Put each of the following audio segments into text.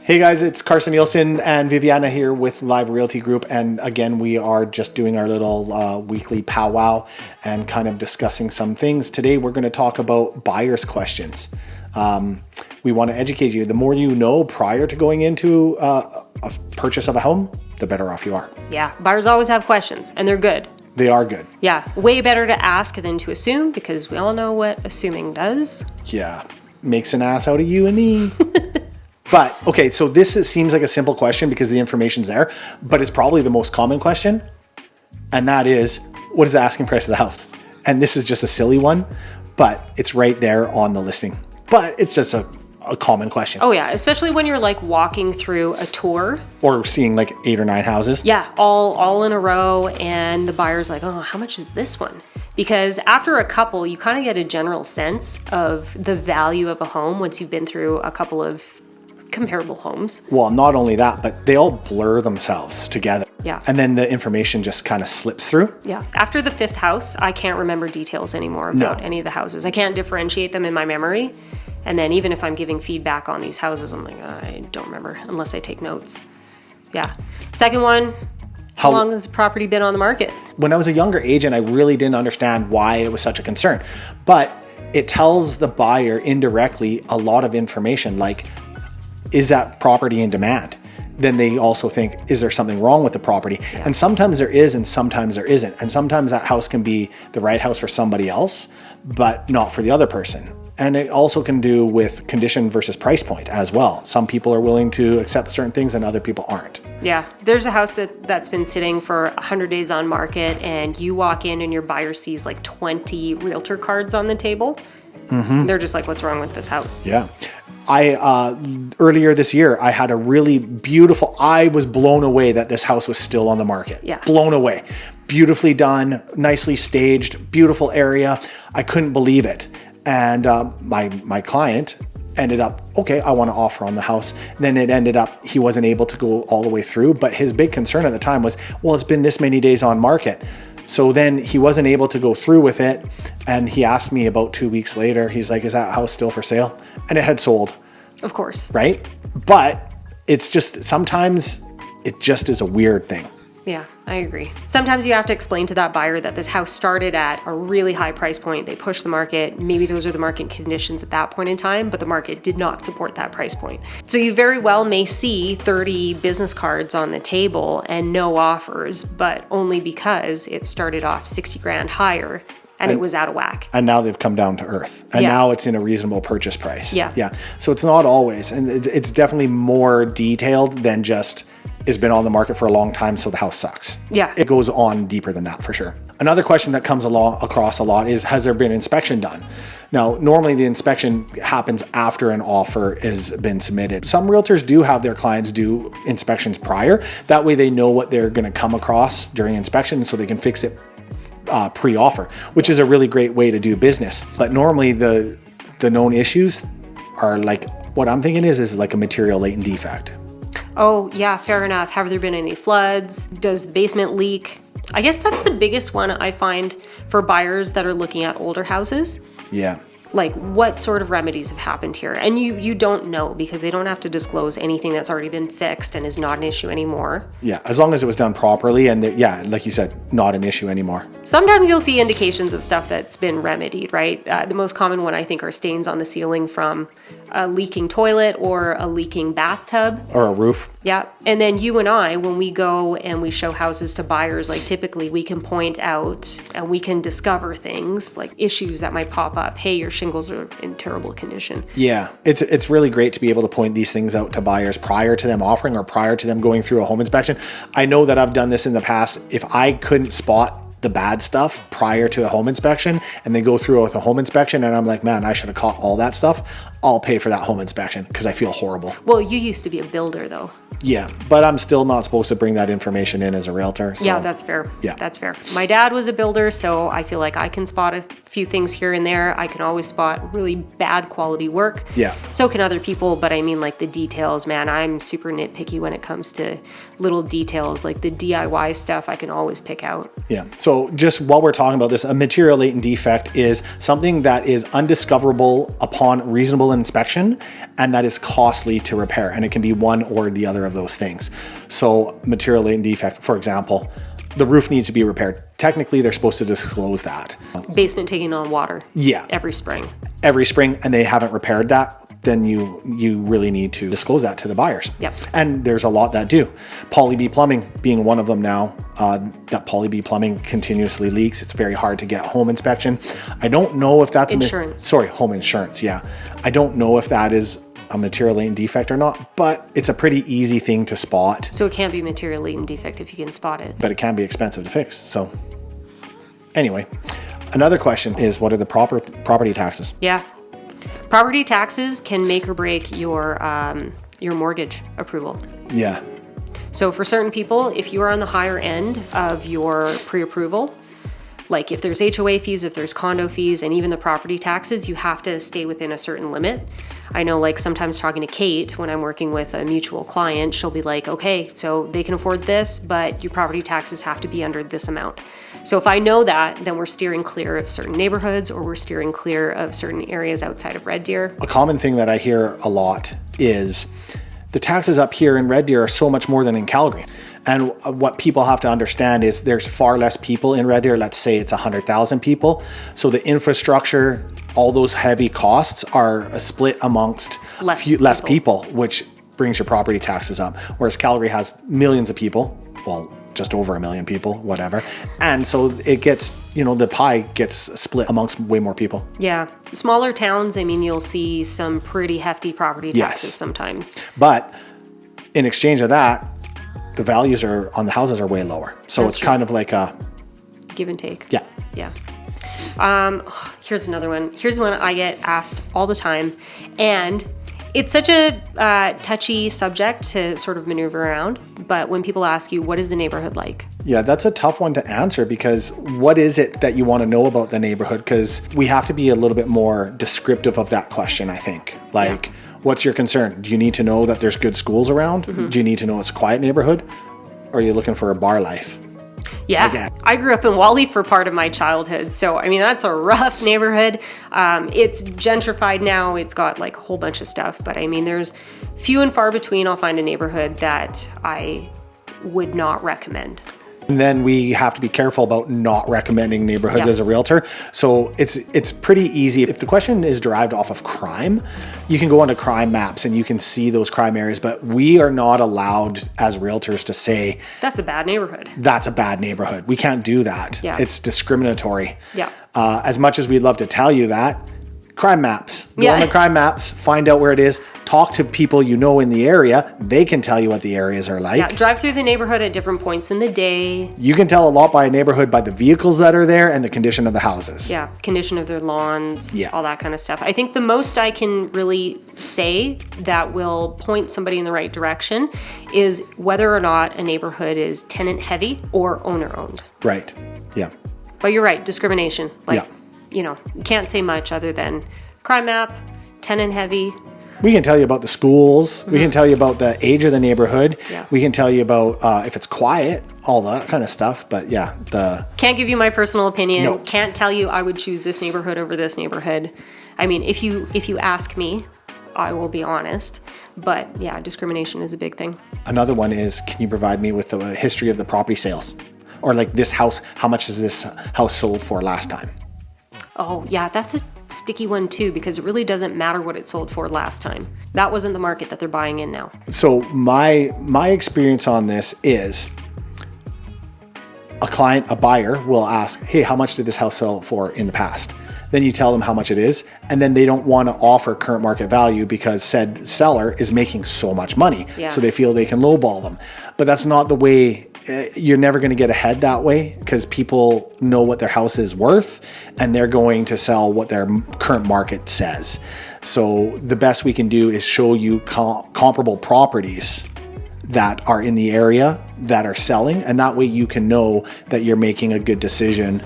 Hey guys, it's Carson Nielsen and Viviana here with Live Realty Group. And again, we are just doing our little weekly powwow and kind of discussing some things. Today, we're going to talk about buyers' questions. We want to educate you. The more you know prior to going into a purchase of a home, the better off you are. Yeah, buyers always have questions and they're good. They are good. Yeah, way better to ask than to assume because we all know what assuming does. Yeah, makes an ass out of you and me. But, okay, so seems like a simple question because the information's there, but it's probably the most common question. And that is, what is the asking price of the house? And this is just a silly one, but it's right there on the listing. But it's just a common question. Oh yeah, especially when you're like walking through a tour. Or seeing like 8 or 9 houses. Yeah, all in a row, and the buyer's like, oh, how much is this one? Because after a couple, you kind of get a general sense of the value of a home once you've been through a couple of comparable homes. Well, not only that, but they all blur themselves together. Yeah. And then the information just kind of slips through. Yeah. After the 5th house, I can't remember details anymore about any of the houses. I can't differentiate them in my memory. And then even if I'm giving feedback on these houses, I'm like, I don't remember unless I take notes. Yeah. Second one, how long has the property been on the market? When I was a younger agent, I really didn't understand why it was such a concern. But it tells the buyer indirectly a lot of information, like, is that property in demand? Then they also think, is there something wrong with the property? Yeah. And sometimes there is, and sometimes there isn't. And sometimes that house can be the right house for somebody else, but not for the other person. And it also can do with condition versus price point as well. Some people are willing to accept certain things and other people aren't. Yeah, there's a house that's been sitting for 100 days on market, and you walk in and your buyer sees like 20 realtor cards on the table. Mm-hmm. They're just like, what's wrong with this house? Yeah. Earlier this year, I had a really beautiful, I was blown away that this house was still on the market. Yeah. Blown away. Beautifully done, nicely staged, beautiful area. I couldn't believe it. And my client ended up, okay, I want to offer on the house. Then it ended up, he wasn't able to go all the way through, but his big concern at the time was, well, it's been this many days on market. So then he wasn't able to go through with it. And he asked me about 2 weeks later, he's like, is that house still for sale? And it had sold. Of course. Right? But it's just, sometimes it just is a weird thing. Yeah, I agree. Sometimes you have to explain to that buyer that this house started at a really high price point. They pushed the market. Maybe those are the market conditions at that point in time, but the market did not support that price point. So you very well may see 30 business cards on the table and no offers, but only because it started off 60 grand higher and it was out of whack. And now they've come down to earth. And now it's in a reasonable purchase price. Yeah. Yeah. So it's not always, and it's definitely more detailed than just, it's been on the market for a long time, so the house sucks. Yeah. It goes on deeper than that for sure. Another question that comes across a lot is, has there been inspection done? Now, normally the inspection happens after an offer has been submitted. Some realtors do have their clients do inspections prior. That way they know what they're going to come across during inspection so they can fix it pre-offer, which is a really great way to do business. But normally the known issues are like, what I'm thinking is like a material latent defect. Oh, yeah, fair enough. Have there been any floods? Does the basement leak? I guess that's the biggest one I find for buyers that are looking at older houses. Yeah. Like, what sort of remedies have happened here? And you don't know because they don't have to disclose anything that's already been fixed and is not an issue anymore. Yeah, as long as it was done properly and, like you said, not an issue anymore. Sometimes you'll see indications of stuff that's been remedied, right? The most common one, I think, are stains on the ceiling from a leaking toilet or a leaking bathtub. Or a roof. Yeah. And then you and I, when we go and we show houses to buyers, like typically we can point out and we can discover things like issues that might pop up. Hey, your shingles are in terrible condition. Yeah. It's really great to be able to point these things out to buyers prior to them offering or prior to them going through a home inspection. I know that I've done this in the past. If I couldn't spot the bad stuff prior to a home inspection and they go through with a home inspection and I'm like, man, I should have caught all that stuff, I'll pay for that home inspection because I feel horrible. Well, you used to be a builder though. Yeah, but I'm still not supposed to bring that information in as a realtor. So. Yeah, that's fair. Yeah. That's fair. My dad was a builder, so I feel like I can spot a few things here and there. I can always spot really bad quality work. Yeah. So can other people, but I mean like the details, man, I'm super nitpicky when it comes to little details, like the DIY stuff I can always pick out. Yeah. So just while we're talking about this, a material latent defect is something that is undiscoverable upon reasonable inspection, and that is costly to repair. And it can be one or the other of those things. So material latent defect, for example, the roof needs to be repaired. Technically, they're supposed to disclose that. Basement taking on water. Yeah. Every spring. Every spring, and they haven't repaired that, then you really need to disclose that to the buyers. Yep. And there's a lot that do. Poly B plumbing being one of them now. That Poly B plumbing continuously leaks. It's very hard to get home inspection. I don't know if that's insurance. Home insurance. Yeah. I don't know if that is a material latent defect or not, but it's a pretty easy thing to spot. So it can't be material latent defect if you can spot it. But it can be expensive to fix. So anyway, another question is, what are the property taxes? Yeah. Property taxes can make or break your mortgage approval. Yeah. So for certain people, if you are on the higher end of your pre-approval, like if there's HOA fees, if there's condo fees, and even the property taxes, you have to stay within a certain limit. I know, like, sometimes talking to Kate, when I'm working with a mutual client, she'll be like, okay, so they can afford this, but your property taxes have to be under this amount. So if I know that, then we're steering clear of certain neighborhoods, or we're steering clear of certain areas outside of Red Deer. A common thing that I hear a lot is the taxes up here in Red Deer are so much more than in Calgary. And what people have to understand is there's far less people in Red Deer. Let's say it's 100,000 people. So the infrastructure, all those heavy costs are split amongst less people, which brings your property taxes up. Whereas Calgary has millions of people, well, just over 1 million people, whatever. And so it gets, the pie gets split amongst way more people. Yeah. Smaller towns, I mean, you'll see some pretty hefty property taxes sometimes. But in exchange of that, the values on the houses are way lower. So That's it's true. Kind of like a give and take. Yeah. Yeah. Here's another one. Here's one I get asked all the time. And it's such a touchy subject to sort of maneuver around. But when people ask you, what is the neighborhood like? Yeah, that's a tough one to answer, because what is it that you want to know about the neighborhood? Because we have to be a little bit more descriptive of that question, I think. Like, what's your concern? Do you need to know that there's good schools around? Mm-hmm. Do you need to know it's a quiet neighborhood? Or are you looking for a bar life? Yeah, I grew up in Wally for part of my childhood. So, I mean, that's a rough neighborhood. It's gentrified now. It's got like a whole bunch of stuff. But I mean, there's few and far between I'll find a neighborhood that I would not recommend. And then we have to be careful about not recommending neighborhoods as a realtor. So it's pretty easy. If the question is derived off of crime, you can go onto crime maps and you can see those crime areas. But we are not allowed as realtors to say, that's a bad neighborhood. That's a bad neighborhood. We can't do that. Yeah. It's discriminatory. Yeah. As much as we'd love to tell you that, crime maps. Go on the crime maps, find out where it is. Talk to people in the area. They can tell you what the areas are like. Yeah, drive through the neighborhood at different points in the day. You can tell a lot by a neighborhood by the vehicles that are there and the condition of the houses. Yeah, condition of their lawns, all that kind of stuff. I think the most I can really say that will point somebody in the right direction is whether or not a neighborhood is tenant heavy or owner owned. Right, yeah. But you're right, discrimination. You can't say much other than crime map, tenant heavy. We can tell you about the schools. Mm-hmm. We can tell you about the age of the neighborhood. Yeah. We can tell you about if it's quiet, all that kind of stuff. But can't give you my personal opinion. No. Can't tell you I would choose this neighborhood over this neighborhood. I mean, if you ask me, I will be honest. But yeah, discrimination is a big thing. Another one is, can you provide me with the history of the property sales? Or like this house, how much is this house sold for last time? Oh yeah, that's a sticky one too, because it really doesn't matter what it sold for last time. That wasn't the market that they're buying in now. So my experience on this is a buyer will ask, hey, how much did this house sell for in the past? Then you tell them how much it is, and then they don't want to offer current market value because said seller is making so much money. Yeah. So they feel they can lowball them. But that's not the way. You're never going to get ahead that way, because people know what their house is worth and they're going to sell what their current market says. So the best we can do is show you comparable properties that are in the area that are selling, and that way you can know that you're making a good decision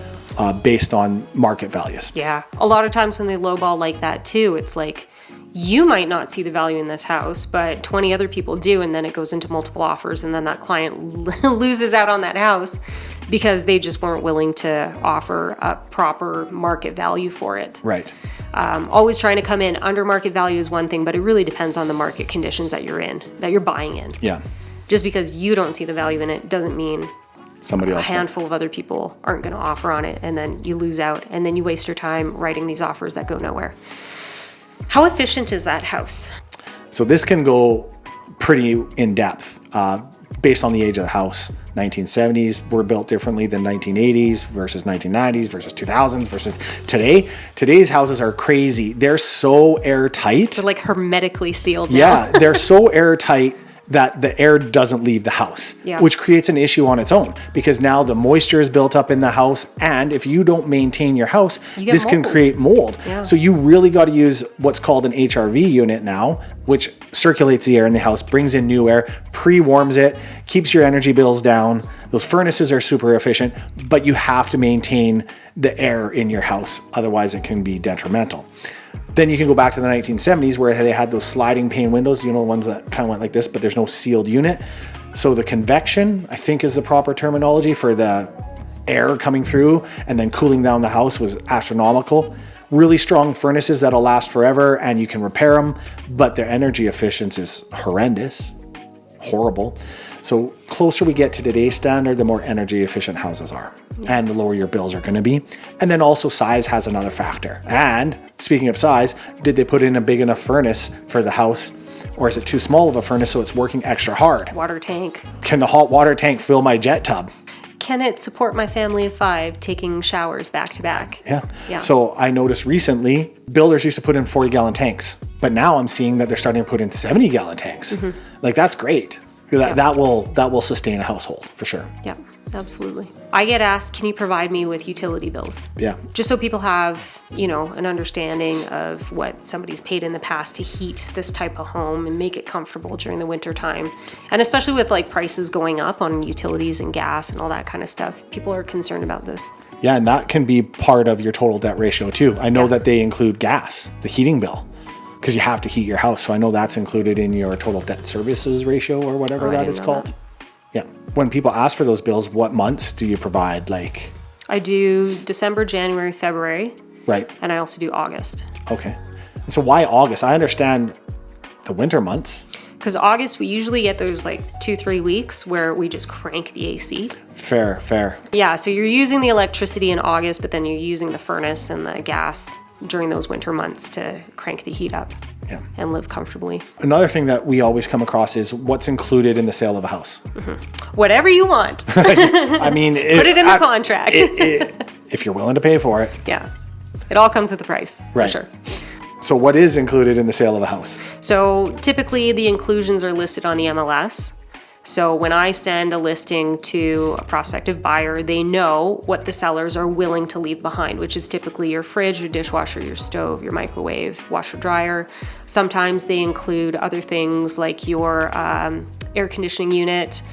based on market values. Yeah. A lot of times when they lowball like that too, it's like, you might not see the value in this house, but 20 other people do, and then it goes into multiple offers, and then that client loses out on that house because they just weren't willing to offer a proper market value for it. Right. Always trying to come in under market value is one thing, but it really depends on the market conditions that you're in, that you're buying in. Yeah. Just because you don't see the value in it doesn't mean Somebody else. a handful of other people aren't going to offer on it, and then you lose out, and then you waste your time writing these offers that go nowhere. How efficient is that house? So this can go pretty in depth based on the age of the house. 1970s were built differently than 1980s versus 1990s versus 2000s versus today. Today's houses are crazy. They're so airtight. They're like hermetically sealed now. Yeah, they're so airtight that the air doesn't leave the house, which creates an issue on its own because now the moisture is built up in the house, and if you don't maintain your house, this can create mold. Yeah. So you really got to use what's called an HRV unit now, which circulates the air in the house, brings in new air, pre-warms it, keeps your energy bills down. Those furnaces are super efficient, but you have to maintain the air in your house, otherwise it can be detrimental. Then you can go back to the 1970s where they had those sliding pane windows, you know, ones that kind of went like this, but there's no sealed unit. So the convection, I think is the proper terminology for the air coming through and then cooling down the house, was astronomical. Really strong furnaces that'll last forever and you can repair them, but their energy efficiency is horrendous, horrible. So closer we get to today's standard, the more energy efficient houses are and the lower your bills are going to be. And then also size has another factor. And speaking of size, did they put in a big enough furnace for the house, or is it too small of a furnace so it's working extra hard? Water tank. Can the hot water tank fill my jet tub? Can it support my family of 5 taking showers back to back? Yeah. So I noticed recently builders used to put in 40-gallon tanks, but now I'm seeing that they're starting to put in 70-gallon tanks. Like that's great. That will sustain a household for sure. Yeah, absolutely. I get asked, can you provide me with utility bills? Yeah. Just so people have, you know, an understanding of what somebody's paid in the past to heat this type of home and make it comfortable during the winter time. And especially with like prices going up on utilities and gas and all that kind of stuff, people are concerned about this. Yeah, and that can be part of your total debt ratio too. I know that they include gas, the heating bill, because you have to heat your house. So I know that's included in your total debt services ratio or whatever that is called. Yeah. When people ask for those bills, what months do you provide? Like, I do December, January, February. Right. And I also do August. Okay. And so why August? I understand the winter months. Because August, we usually get those like 2-3 weeks where we just crank the AC. Fair. Yeah, so you're using the electricity in August, but then you're using the furnace and the gas during those winter months to crank the heat up and live comfortably. Another thing that we always come across is what's included in the sale of a house. Whatever you want. I mean, put it in the contract. If you're willing to pay for it. Yeah. It all comes with the price, right. for sure. So what is included in the sale of a house? So typically the inclusions are listed on the MLS. So when I send a listing to a prospective buyer, they know what the sellers are willing to leave behind, which is typically your fridge, your dishwasher, your stove, your microwave, washer, dryer. Sometimes they include other things like your air conditioning unit,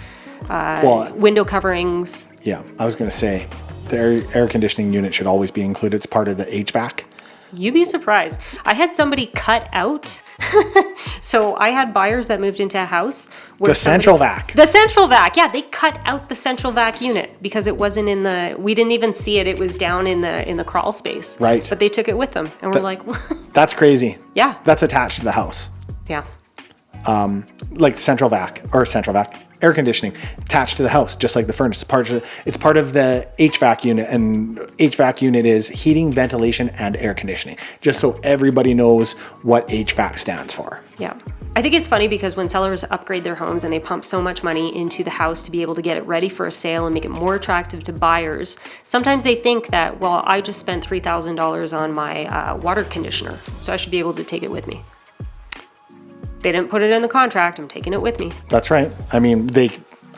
window coverings. Yeah, I was going to say the air conditioning unit should always be included. It's part of the HVAC. You'd be surprised. I had somebody cut out. So I had buyers that moved into a house where central vac. The central vac. Yeah, they cut out the central vac unit because it wasn't in the, we didn't even see it. It was down in the crawl space. Right. But they took it with them and we're like, that's crazy. Yeah. That's attached to the house. Yeah. Like central vac, air conditioning attached to the house, just like the furnace. It's part of the HVAC unit, and HVAC unit is heating, ventilation, and air conditioning. Just so everybody knows what HVAC stands for. Yeah. I think it's funny because when sellers upgrade their homes and they pump so much money into the house to be able to get it ready for a sale and make it more attractive to buyers, sometimes they think that, well, I just spent $3,000 on my water conditioner, so I should be able to take it with me. They didn't put it in the contract. I'm taking it with me. That's right. I mean,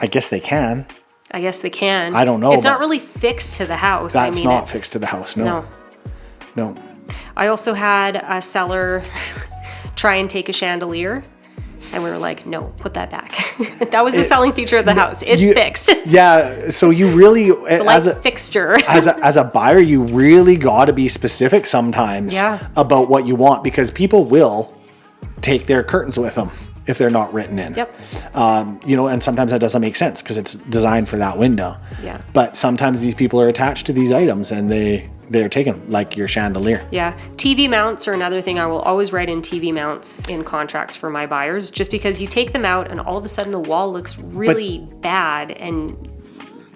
I guess they can. I guess they can. I don't know. It's not really fixed to the house. That's not fixed to the house. No. I also had a seller try and take a chandelier, and we were like, no, put that back. That was the selling feature of the house. It's fixed. Yeah. So you really, it's like a fixture. as a buyer, you really got to be specific sometimes about what you want, because people will take their curtains with them if they're not written in. Yep. You know, and sometimes that doesn't make sense because it's designed for that window. Yeah. But sometimes these people are attached to these items and they're taken, like your chandelier. Yeah. TV mounts are another thing. I will always write in TV mounts in contracts for my buyers, just because you take them out and all of a sudden the wall looks really bad, and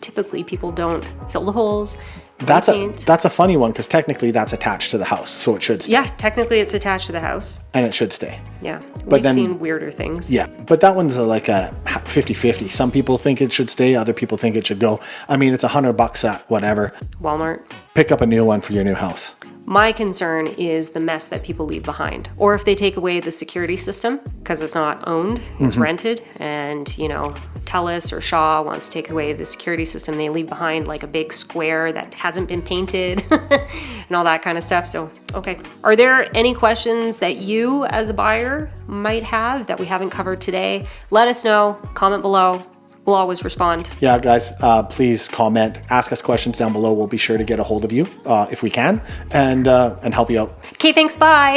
typically people don't fill the holes. That's a funny one because technically that's attached to the house, so it should stay. Yeah, technically it's attached to the house. And it should stay. Yeah. But We've seen weirder things. Yeah, but that one's like a 50-50. Some people think it should stay, other people think it should go. I mean, it's $100 at whatever. Walmart. Pick up a new one for your new house. My concern is the mess that people leave behind. Or if they take away the security system because it's not owned, it's rented, and, you know, TELUS or Shaw wants to take away the security system, they leave behind like a big square that hasn't been painted and all that kind of stuff. So, okay. Are there any questions that you as a buyer might have that we haven't covered today? Let us know. Comment below. We'll always respond. Yeah, guys, please comment, ask us questions down below. We'll be sure to get a hold of you if we can and help you out. Okay, thanks. Bye.